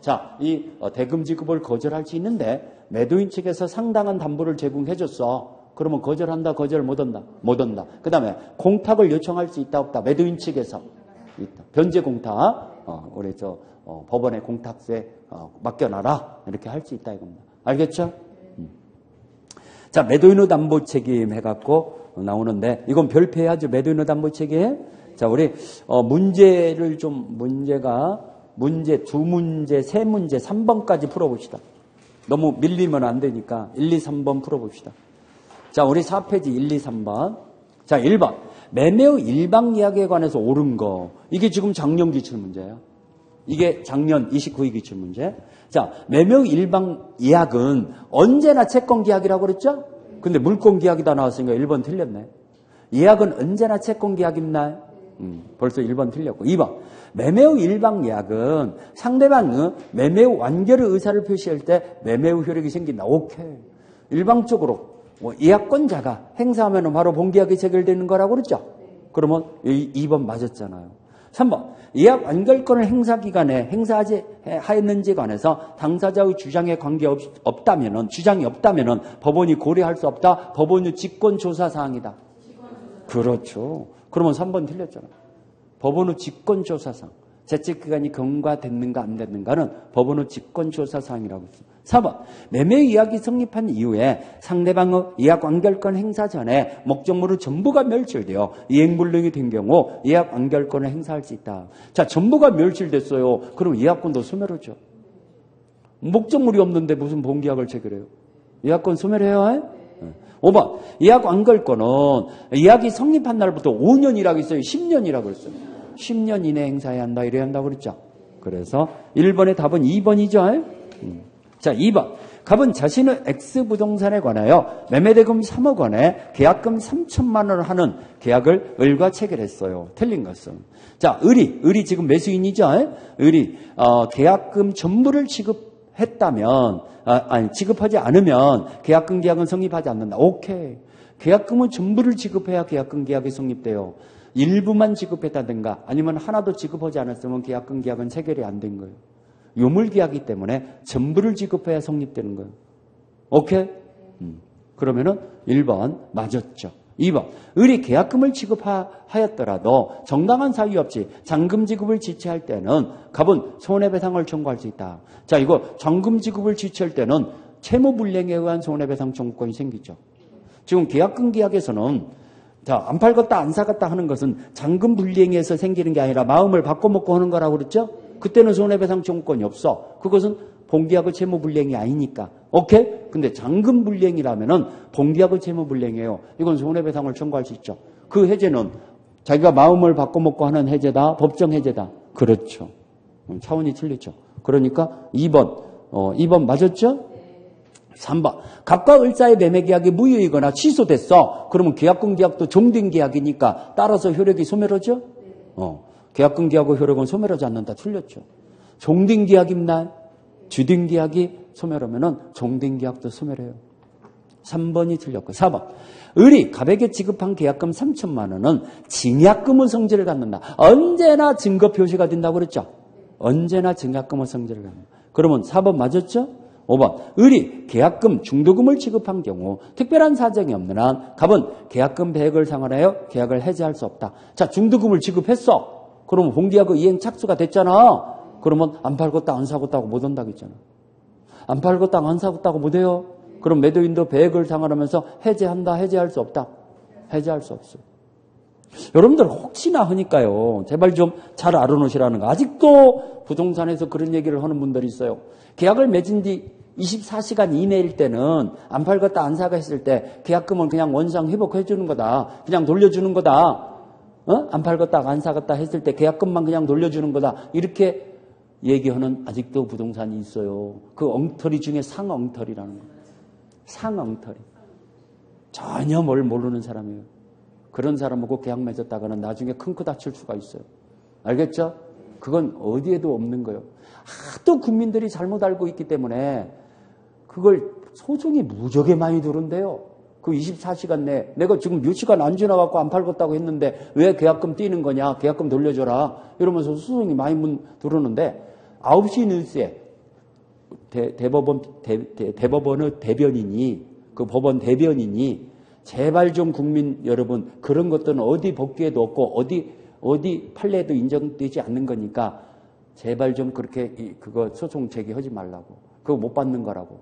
자, 이 대금 지급을 거절할 수 있는데 매도인 측에서 상당한 담보를 제공해줬어. 그러면 거절한다, 거절 못한다? 못한다. 그 다음에 공탁을 요청할 수 있다, 없다? 매도인 측에서 있다. 변제 공탁, 우리 법원에 공탁세 맡겨놔라. 이렇게 할 수 있다 이겁니다. 알겠죠? 자, 매도인의 담보 책임 해갖고 나오는데, 이건 별표해야죠. 매도인의 담보 책임. 자, 우리 문제를 좀, 문제 두 문제, 세 문제, 3번까지 풀어봅시다. 너무 밀리면 안 되니까 1, 2, 3번 풀어봅시다. 자, 우리 4페이지 1, 2, 3번. 자, 1번. 매매의 일방 이야기에 관해서 옳은 거. 이게 지금 작년 기출 문제예요. 이게 작년 29일 기출 문제. 자, 매매의 일방 예약은 언제나 채권 계약이라고 그랬죠? 근데 물권 계약이다 나왔으니까 1번 틀렸네. 예약은 언제나 채권 계약입나요? 벌써 1번 틀렸고. 2번. 매매의 일방 예약은 상대방은 매매의 완결의 의사를 표시할 때 매매의 효력이 생긴다. 오케이. 일방적으로 예약권자가 행사하면 바로 본계약이 체결되는 거라고 그랬죠? 그러면 2번 맞았잖아요. 3번. 예약 완결권을 행사 기간에 행사하지 하였는지에 관해서 당사자의 주장에 관계없다면은, 주장이 없다면은 법원이 고려할 수 없다. 법원의 직권조사 사항이다. 그렇죠. 그러면 3번 틀렸잖아. 법원의 직권조사 사항. 재책기간이 경과됐는가 안 됐는가는 법원의 직권조사 사항이라고 했습니다. 4번. 매매 계약이 성립한 이후에 상대방의 예약 완결권 행사 전에 목적물의 전부가 멸실되어 이행불능이 된 경우 예약 완결권을 행사할 수 있다. 자, 전부가 멸실됐어요. 그럼 예약권도 소멸하죠. 목적물이 없는데 무슨 본계약을 체결해요? 예약권 소멸해야 해? 5번. 예약 완결권은 예약이 성립한 날부터 5년이라고 했어요. 10년이라고 했어요. 10년 이내 행사해야 한다. 이래야 한다고 그랬죠. 그래서 1번의 답은 2번이죠. 자, 2번. 갑은 자신의 X부동산에 관하여 매매대금 3억 원에 계약금 3천만 원을 하는 계약을 을과 체결했어요. 틀린 것은. 자, 을이 지금 매수인이죠. 을이 계약금 전부를 지급했다면, 지급하지 않으면 계약금 계약은 성립하지 않는다. 오케이. 계약금은 전부를 지급해야 계약금 계약이 성립돼요. 일부만 지급했다든가 아니면 하나도 지급하지 않았으면 계약금 계약은 체결이 안 된 거예요. 요물계약이기 때문에 전부를 지급해야 성립되는 거예요. 오케이? 그러면은 1번 맞았죠. 2번. 을이 계약금을 지급하였더라도 정당한 사유 없이 잔금 지급을 지체할 때는 갑은 손해배상을 청구할 수 있다. 자, 이거 잔금 지급을 지체할 때는 채무불이행에 의한 손해배상 청구권이 생기죠. 지금 계약금 계약에서는 자, 안 팔겠다, 안 사겠다 하는 것은 잔금 불이행에서 생기는 게 아니라 마음을 바꿔먹고 하는 거라고 그랬죠? 그때는 손해배상 청구권이 없어. 그것은 본계약의 채무불이행이 아니니까. 오케이? 근데 잔금 불이행이라면은 본계약의 채무불이행이에요. 이건 손해배상을 청구할 수 있죠. 그 해제는 자기가 마음을 바꿔먹고 하는 해제다, 법정 해제다. 그렇죠. 차원이 틀리죠. 그러니까 2번 맞았죠? 3번. 갑과 을 사이의 매매 계약이 무효이거나 취소됐어. 그러면 계약금 계약도 종된 계약이니까 따라서 효력이 소멸하죠? 계약금 계약의 효력은 소멸하지 않는다. 틀렸죠. 종된 계약입니다. 주된 계약이 소멸하면은 종된 계약도 소멸해요. 3번이 틀렸고 4번. 을이 갑에게 지급한 계약금 3천만 원은 증약금의 성질을 갖는다. 언제나 증거 표시가 된다고 그랬죠. 언제나 증약금의 성질을 갖는다. 그러면 4번 맞았죠? 5번. 을이 계약금 중도금을 지급한 경우 특별한 사정이 없는 한 갑은 계약금 배액을 상환하여 계약을 해지할 수 없다. 자, 중도금을 지급했어. 그러면 본계약의 이행 착수가 됐잖아. 그러면 안 팔고 땅 안 사고 땅 못 온다고 했잖아. 안 팔고 땅 안 사고 땅 못 해요. 그럼 매도인도 배액을 상환하면서 해지한다, 해지할 수 없다. 해지할 수 없어요. 여러분들 혹시나 하니까요. 제발 좀 잘 알아놓으시라는 거. 아직도 부동산에서 그런 얘기를 하는 분들이 있어요. 계약을 맺은 뒤 24시간 이내일 때는 안 팔겠다, 안 사가 했을 때 계약금은 그냥 원상 회복해 주는 거다. 그냥 돌려주는 거다. 안 팔겠다, 안 사겠다 했을 때 계약금만 그냥 돌려주는 거다. 이렇게 얘기하는 아직도 부동산이 있어요. 그 엉터리 중에 상엉터리라는 거예요. 상엉터리. 전혀 뭘 모르는 사람이에요. 그런 사람하고 계약 맺었다가는 나중에 큰 코 다칠 수가 있어요. 알겠죠? 그건 어디에도 없는 거예요. 하도 국민들이 잘못 알고 있기 때문에 그걸 소송이 무지하게 많이 들은데요. 그 24시간 내에 내가 지금 몇 시간 안 지나갖고 안 팔겠다고 했는데 왜 계약금 띄는 거냐? 계약금 돌려줘라. 이러면서 소송이 많이 들었는데 9시 뉴스에 대법원의 대변인이 그 법원 대변인이 제발 좀 국민 여러분 그런 것들은 어디 법규에도 없고 어디 판례에도 인정되지 않는 거니까 제발 좀 그렇게 그거 소송 제기하지 말라고. 그거 못 받는 거라고.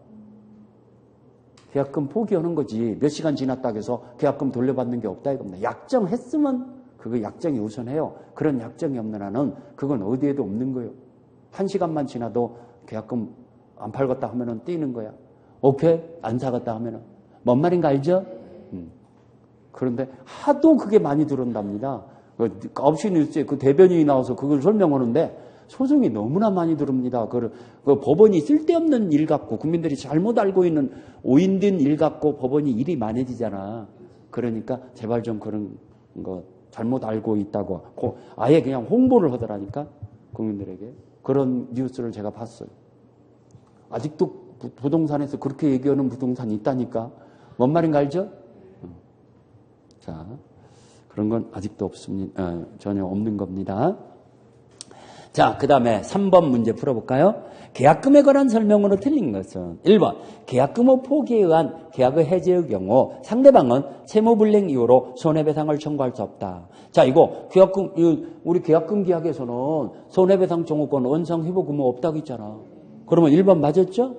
계약금 포기하는 거지. 몇 시간 지났다고 해서 계약금 돌려받는 게 없다 이겁니다. 약정했으면 그거 약정이 우선해요. 그런 약정이 없는 한은 그건 어디에도 없는 거예요. 1시간만 지나도 계약금 안 팔겠다 하면은 띄는 거야. 오케이? 안 사겠다 하면은. 뭔 말인가 알죠? 그런데 하도 그게 많이 들어온답니다. 9시 뉴스에 그 대변인이 나와서 그걸 설명하는데 소송이 너무나 많이 들어옵니다. 그 법원이 쓸데없는 일 갖고 국민들이 잘못 알고 있는 오인된 일 갖고 법원이 일이 많아지잖아. 그러니까 제발 좀 그런 거 잘못 알고 있다고 아예 그냥 홍보를 하더라니까 국민들에게. 그런 뉴스를 제가 봤어요. 아직도 부동산에서 그렇게 얘기하는 부동산이 있다니까. 뭔 말인가 알죠? 자, 그런 건 아직도 없습니다. 전혀 없는 겁니다. 자, 그 다음에 3번 문제 풀어볼까요? 계약금에 관한 설명으로 틀린 것은 1번 계약금의 포기에 의한 계약의 해제의 경우 상대방은 채무불이행 이유로 손해배상을 청구할 수 없다. 자, 이거 우리 계약금 계약에서는 손해배상 청구권 원상 회복 의무 없다고 했잖아. 그러면 1번 맞았죠?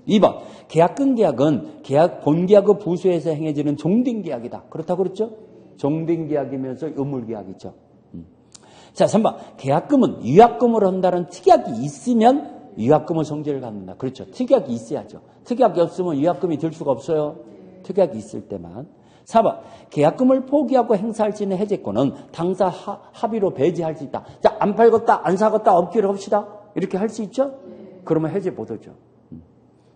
2번 계약금 계약은 본계약의 부수에서 행해지는 종된 계약이다. 그렇다고 그랬죠? 종된 계약이면서 의무 계약이죠. 자, 3번. 계약금은 위약금으로 한다는 특약이 있으면 위약금의 성질을 갖는다. 그렇죠. 특약이 있어야죠. 특약이 없으면 위약금이 될 수가 없어요. 특약이 있을 때만. 4번. 계약금을 포기하고 행사할 수 있는 해제권은 당사 합의로 배제할 수 있다. 자, 안 팔겠다, 안 사겠다, 없기를 합시다. 이렇게 할 수 있죠? 그러면 해제 못 하죠.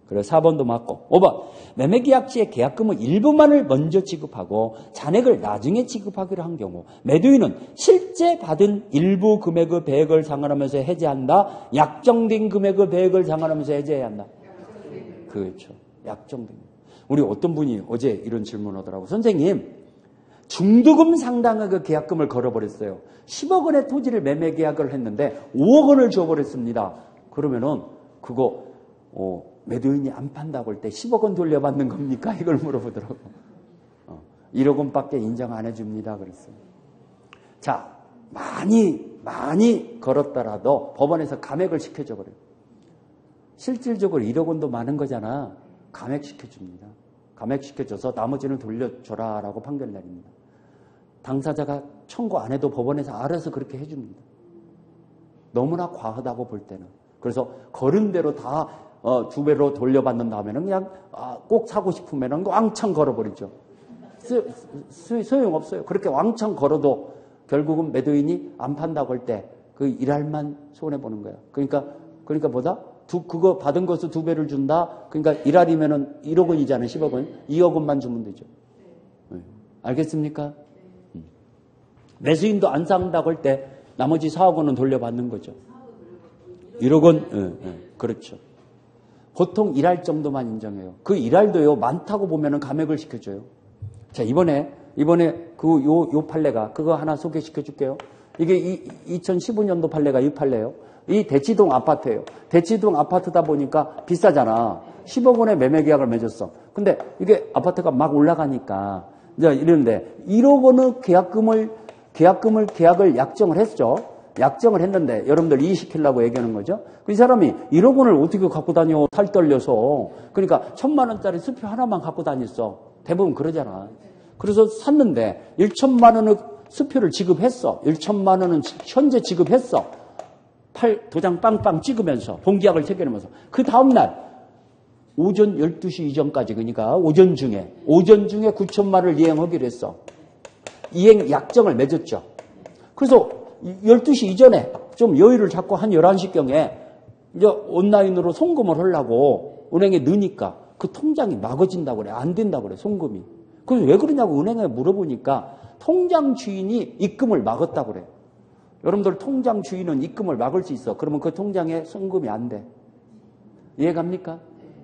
그래서 4번도 맞고. 5번. 매매계약 시에 계약금의 일부만을 먼저 지급하고 잔액을 나중에 지급하기로 한 경우 매도인은 실제 받은 일부 금액의 배액을 상환하면서 해제한다. 약정된 금액의 배액을 상환하면서 해제해야 한다. 그렇죠. 약정된. 우리 어떤 분이 어제 이런 질문을 하더라고. 선생님, 중도금 상당의 그 계약금을 걸어버렸어요. 10억 원의 토지를 매매계약을 했는데 5억 원을 줘버렸습니다. 그러면은 그거 매도인이 안 판다고 할 때 10억 원 돌려받는 겁니까? 이걸 물어보더라고. 1억 원밖에 인정 안 해줍니다. 그랬어요. 자, 많이 걸었더라도 법원에서 감액을 시켜줘 버려요. 실질적으로 1억 원도 많은 거잖아. 감액시켜줍니다. 감액시켜줘서 나머지는 돌려줘라라고 판결 내립니다. 당사자가 청구 안 해도 법원에서 알아서 그렇게 해줍니다. 너무나 과하다고 볼 때는. 그래서 걸은 대로 다 2배로 돌려받는 다음에는 그냥 꼭 사고 싶으면 왕창 걸어버리죠. 소용없어요. 그렇게 왕창 걸어도 결국은 매도인이 안 판다고 할 때 그 일할만 손해보는 거야. 그러니까 뭐다? 그거 받은 것을 2배를 준다? 그러니까 일할이면은 1억 원이잖아요. 10억 원. 2억 원만 주면 되죠. 알겠습니까? 매수인도 안 산다고 할 때 나머지 4억 원은 돌려받는 거죠. 1억 원? 그렇죠. 보통 일할 정도만 인정해요. 그 일할도요, 많다고 보면은 감액을 시켜줘요. 자, 이번에 요 판례가 그거 하나 소개시켜 줄게요. 이게 2015년도 판례가 이 판례예요. 이 대치동 아파트예요. 대치동 아파트다 보니까 비싸잖아. 10억 원의 매매 계약을 맺었어. 근데 이게 아파트가 막 올라가니까 이제 이러는데 1억 원의 계약을 약정을 했죠. 약정을 했는데 여러분들 이해시키려고 얘기하는 거죠. 이 사람이 1억 원을 어떻게 갖고 다녀? 살 떨려서. 그러니까 1,000만 원짜리 수표 하나만 갖고 다녔어. 대부분 그러잖아. 그래서 샀는데 1,000만 원의 수표를 지급했어. 1,000만 원은 현재 지급했어. 도장 빵빵 찍으면서 본계약을 체결하면서 그 다음날 오전 12시 이전까지 그러니까 오전 중에 9,000만 원을 이행하기로 했어. 이행 약정을 맺었죠. 그래서 12시 이전에 좀 여유를 잡고 한 11시경에 이제 온라인으로 송금을 하려고 은행에 넣으니까 그 통장이 막아진다고 그래. 안 된다고 그래, 송금이. 그래서 왜 그러냐고 은행에 물어보니까 통장 주인이 입금을 막았다고 그래. 여러분들 통장 주인은 입금을 막을 수 있어. 그러면 그 통장에 송금이 안 돼. 이해갑니까?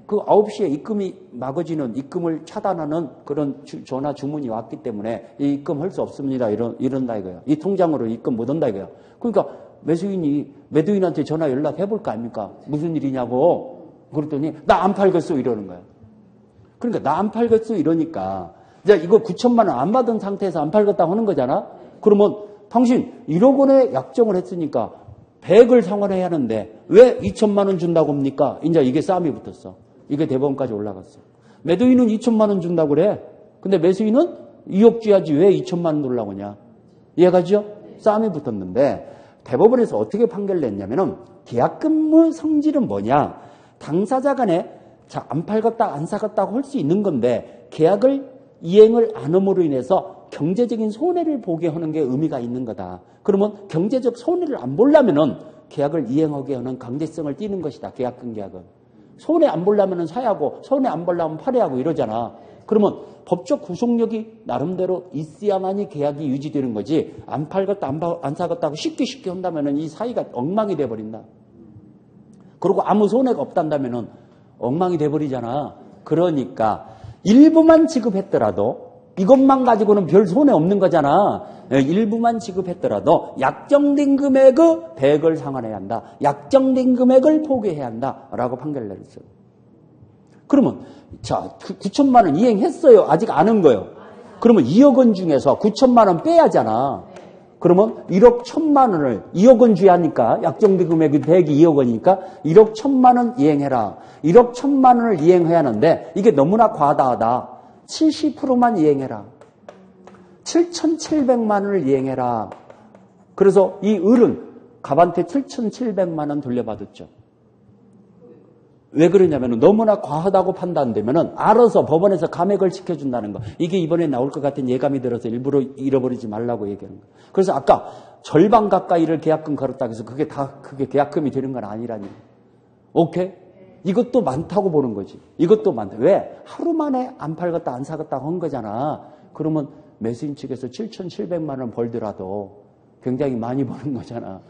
그 9시에 입금이 막아지는 입금을 차단하는 그런 전화 주문이 왔기 때문에 이 입금할 수 없습니다. 이런다 이거예요. 이 통장으로 입금 못 한다 이거예요. 그러니까 매도인한테 전화 연락해 볼 거 아닙니까? 무슨 일이냐고. 그랬더니 나 안 팔겠어 이러는 거예요. 그러니까 나 안 팔겠어 이러니까 이제 이거 9,000만 원 안 받은 상태에서 안 팔겠다고 하는 거잖아. 그러면 당신 1억 원에 약정을 했으니까 100을 상환해야 하는데 왜 2,000만 원 준다고 합니까? 이제 이게 싸움이 붙었어. 이게 대법원까지 올라갔어. 매도인은 2,000만 원 준다고 그래. 근데 매수인은 2억 줘야지 왜 2,000만 원 놀라고 하냐. 이해가죠? 싸움이 붙었는데 대법원에서 어떻게 판결을 냈냐면은 계약금의 성질은 뭐냐. 당사자 간에 자, 안 팔겠다 안 사겠다고 할 수 있는 건데 계약을 이행을 안 함으로 인해서 경제적인 손해를 보게 하는 게 의미가 있는 거다. 그러면 경제적 손해를 안 보려면은 계약을 이행하게 하는 강제성을 띠는 것이다. 계약금 계약은. 손해 안 보려면은 사야 하고 손해 안 보려면 팔아야 하고 이러잖아. 그러면 법적 구속력이 나름대로 있어야만이 계약이 유지되는 거지. 안 팔겠다 안 사겠다고 쉽게 한다면은 이 사이가 엉망이 돼 버린다. 그리고 아무 손해가 없단다면은 엉망이 돼 버리잖아. 그러니까 일부만 지급했더라도 이것만 가지고는 별 손해 없는 거잖아. 일부만 지급했더라도 약정된 금액의 100을 상환해야 한다. 약정된 금액을 포기해야 한다라고 판결을 내렸어요. 그러면 자 9,000만 원 이행했어요. 아직 안 한 거예요. 그러면 2억 원 중에서 9,000만 원 빼야잖아. 그러면 1억 1,000만 원을 2억 원 줘야 하니까 약정된 금액이 100이 2억 원이니까 1억 1,000만 원 이행해라. 1억 1,000만 원을 이행해야 하는데 이게 너무나 과다하다. 70%만 이행해라. 7,700만 원을 이행해라. 그래서 이 을은 갑한테 7,700만 원 돌려받았죠. 왜 그러냐면 너무나 과하다고 판단되면 알아서 법원에서 감액을 시켜준다는 거. 이게 이번에 나올 것 같은 예감이 들어서 일부러 잃어버리지 말라고 얘기하는 거예요. 그래서 아까 절반 가까이를 계약금 걸었다고 해서 그게 계약금이 되는 건 아니라니. 오케이? 이것도 많다고 보는 거지. 이것도 많다. 왜? 하루 만에 안 팔겠다 안 사겠다 한 거잖아. 그러면 매수인 측에서 7,700만 원 벌더라도 굉장히 많이 버는 거잖아.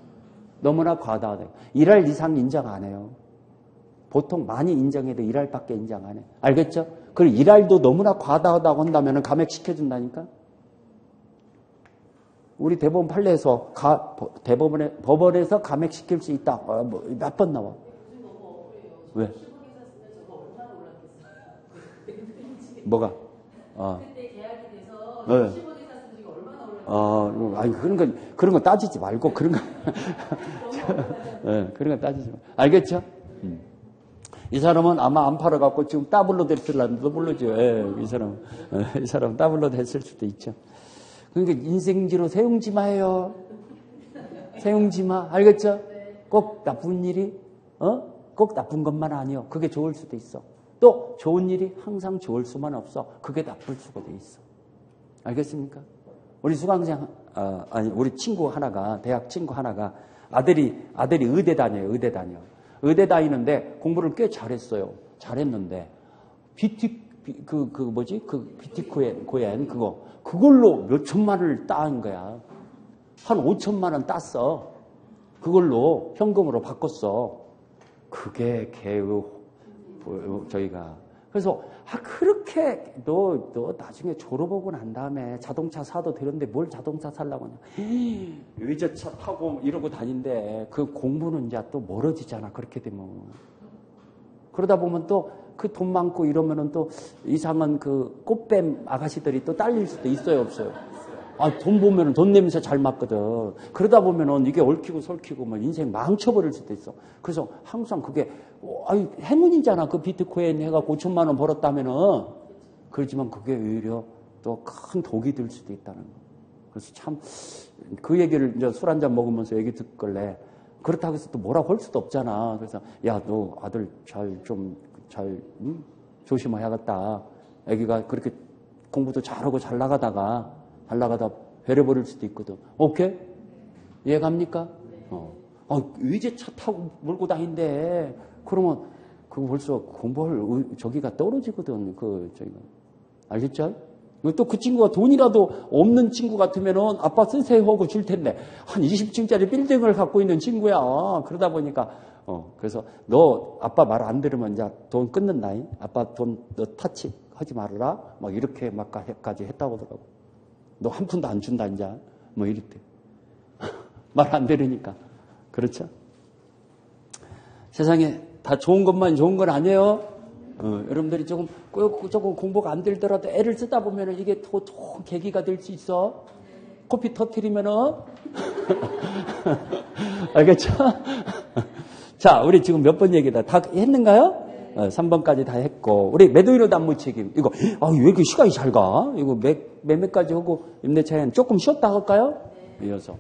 너무나 과다하다. 1할 이상 인정 안 해요. 보통 많이 인정해도 1할밖에 인정 안 해. 알겠죠? 그리고 1할도 너무나 과다하다고 한다면 감액시켜준다니까? 우리 대법원 판례에서 법원에서 감액시킬 수 있다. 몇 번 나와? 왜? 뭐가? 그때 계약이 돼서 10억에 샀으니까 얼마나 올랐겠어요? 아니 그런 거 따지지 말고 그런 거 그런 거 따지지 말고. 알겠죠? 이 사람은 아마 안 팔아갖고 지금 더블로 됐을란도 모르죠. 이 사람은 더블로 됐을 수도 있죠. 그러니까 인생지로 세웅지 마예요. 세웅지 마. 알겠죠? 꼭 나쁜 일이 꼭 나쁜 것만 아니요. 그게 좋을 수도 있어. 또 좋은 일이 항상 좋을 수만 없어. 그게 나쁠 수가 돼 있어. 알겠습니까? 우리 수강생 우리 친구 하나가 대학 친구 하나가 아들이 의대 다녀요. 의대 다니는데 공부를 꽤 잘했어요. 잘했는데 비티코엔 그걸로 몇 천만 원을 따은 거야. 한 5천만 원 땄어. 그걸로 현금으로 바꿨어. 그게 저희가. 그래서, 그렇게, 너 나중에 졸업하고 난 다음에 자동차 사도 되는데 뭘 자동차 살라고 하냐. 외제차 타고 이러고 다닌데 그 공부는 이제 또 멀어지잖아. 그렇게 되면. 그러다 보면 또 그 돈 많고 이러면은 또 이상한 그 꽃뱀 아가씨들이 또 딸릴 수도 있어요, 없어요? 돈 보면은 돈 냄새 잘 맡거든. 그러다 보면은 이게 얽히고 설키고 뭐 인생 망쳐버릴 수도 있어. 그래서 항상 그게, 행운이잖아. 그 비트코인 해갖고 5천만 원 벌었다면은. 그렇지만 그게 오히려 또 큰 독이 될 수도 있다는 거. 그래서 참, 그 얘기를 이제 술 한잔 먹으면서 얘기 듣길래 그렇다고 해서 또 뭐라고 할 수도 없잖아. 그래서, 야, 너 아들 잘 조심해야겠다. 애기가 그렇게 공부도 잘하고 잘 나가다 베려버릴 수도 있거든. 오케이? 이해갑니까? 외제차 타고 몰고 다닌대. 그러면 그거 벌써 공부할 저기가 떨어지거든. 저기가. 알겠죠? 또 그 친구가 돈이라도 없는 친구 같으면은 아빠 쓰세요 하고 줄 텐데 한 20층짜리 빌딩을 갖고 있는 친구야. 그러다 보니까 그래서 너 아빠 말 안 들으면 이제 돈 끊는다. 아빠 돈 너 타치 하지 말아라. 막 이렇게 막까지 했다고 하더라고. 너 한 푼도 안 준다 이제 뭐 이랬대. 말 안 들으니까. 그렇죠? 세상에 다 좋은 것만 좋은 건 아니에요. 여러분들이 조금 공부가 안 되더라도 애를 쓰다 보면은 이게 더 좋은 계기가 될 수 있어. 코피 터트리면은. 알겠죠? 자, 우리 지금 몇 번 얘기다. 다 했는가요? 3번까지 다 했고. 우리 매도인의 담보 책임. 이거, 왜 이렇게 시간이 잘 가? 이거 매매까지 하고 임대차에는 조금 쉬었다 할까요? 이어서.